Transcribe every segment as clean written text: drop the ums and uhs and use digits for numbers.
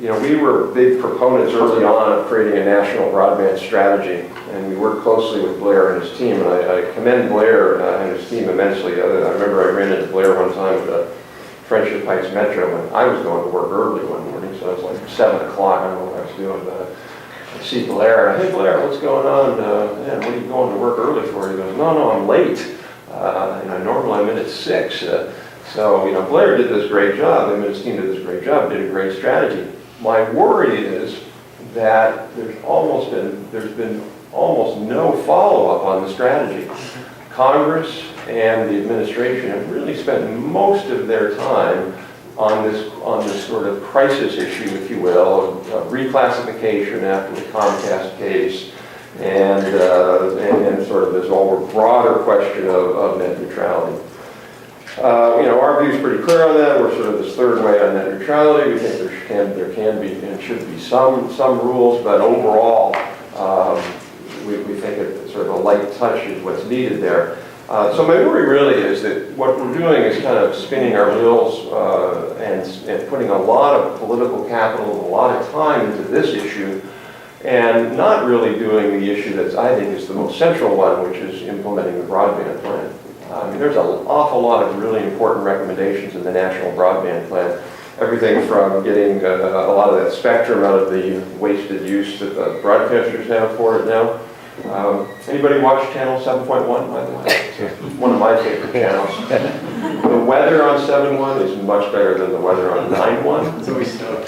we were big proponents early on of creating a national broadband strategy, and we worked closely with Blair and his team, and I commend Blair and his team immensely. I remember I ran into Blair one time at the Friendship Heights Metro, and I was going to work early one morning, so it was like 7 o'clock, I don't know what I was doing, but I see Blair, hey Blair, what's going on? Man, what are you going to work early for? He goes, no, I'm late. Normally I'm in at 6. So, Blair did this great job, him and his team did this great job, did a great strategy. My worry is that there's been almost no follow-up on the strategy. Congress and the administration have really spent most of their time on this sort of crisis issue, if you will, of reclassification after the Comcast case, and sort of this broader question of net neutrality. Our view is pretty clear on that. We're sort of this third way on net neutrality. We think there can be and should be some rules, but overall, we think it's sort of a light touch is what's needed there. So my worry really is that what we're doing is kind of spinning our wheels and putting a lot of political capital, a lot of time into this issue, and not really doing the issue that I think is the most central one, which is implementing the broadband plan. There's an awful lot of really important recommendations in the National Broadband Plan. Everything from getting a lot of that spectrum out of the wasted use that the broadcasters have for it now. Anybody watch Channel 7.1, by the way? It's one of my favorite channels. The weather on 7.1 is much better than the weather on 9.1. It's always snowing.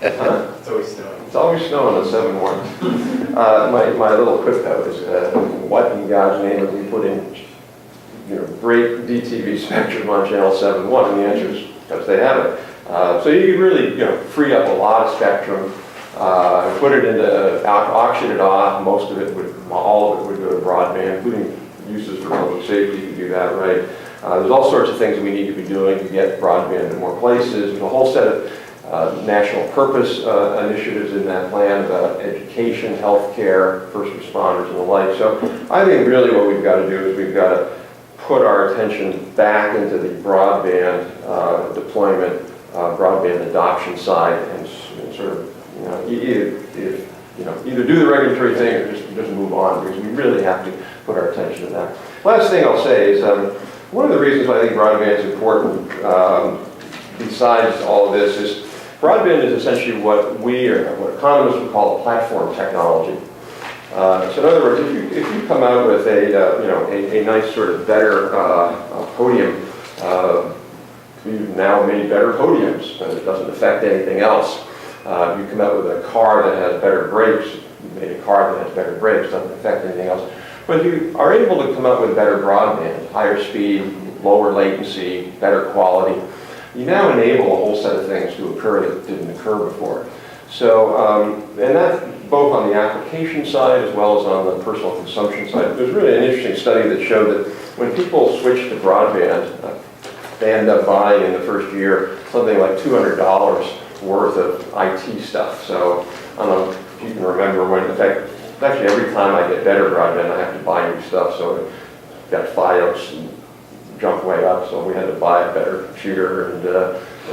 Huh? It's always snowing. It's always snowing on 7.1. My little quip though is, what in God's name are we putting great DTV spectrum on Channel 7.1? And the answer is because they have it. So you could really free up a lot of spectrum, put it into, auction it off. Most of it all of it would go to broadband, including uses for public safety. You can do that, right? There's all sorts of things we need to be doing to get broadband in more places. There's a whole set of national purpose initiatives in that plan about education, healthcare, first responders, and the like. So I think really what we've got to do is we've got to put our attention back into the broadband deployment, broadband adoption side, and sort of either do the regulatory thing or just move on, because we really have to put our attention to that. Last thing I'll say is one of the reasons why I think broadband is important, besides all of this, is broadband is essentially what economists would call a platform technology. So in other words, if you come out with a nice sort of better podium, you've now made better podiums, but it doesn't affect anything else. You come out with a car that has better brakes, you made a car that has better brakes, doesn't affect anything else. But you are able to come up with better broadband, higher speed, lower latency, better quality. You now enable a whole set of things to occur that didn't occur before. So, and that's both on the application side as well as on the personal consumption side. There's really an interesting study that showed that when people switch to broadband, they end up buying in the first year something like $200 worth of IT stuff. So I don't know if you can remember when, in fact, actually every time I get better broadband, I have to buy new stuff. So got FiOS jumped way up, so we had to buy a better computer, and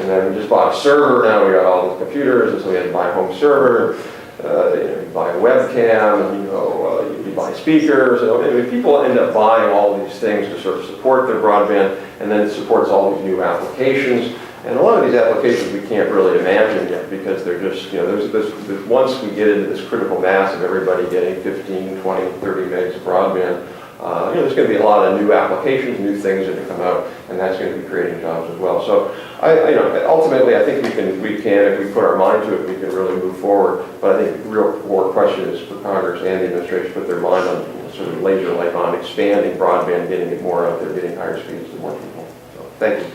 then we just bought a server. Now we got all the computers, and so we had to buy a home server. You buy a webcam, and you buy speakers. So people end up buying all these things to sort of support their broadband, and then it supports all these new applications. And a lot of these applications we can't really imagine yet, because they're just, once we get into this critical mass of everybody getting 15, 20, 30 megs of broadband, there's going to be a lot of new applications, new things that have come out, and that's going to be creating jobs as well. So, ultimately, I think we can, if we put our mind to it, we can really move forward. But I think the real core question is for Congress and the administration to put their mind on, sort of laser-like on expanding broadband, getting it more out there, getting higher speeds to more people. So, thank you.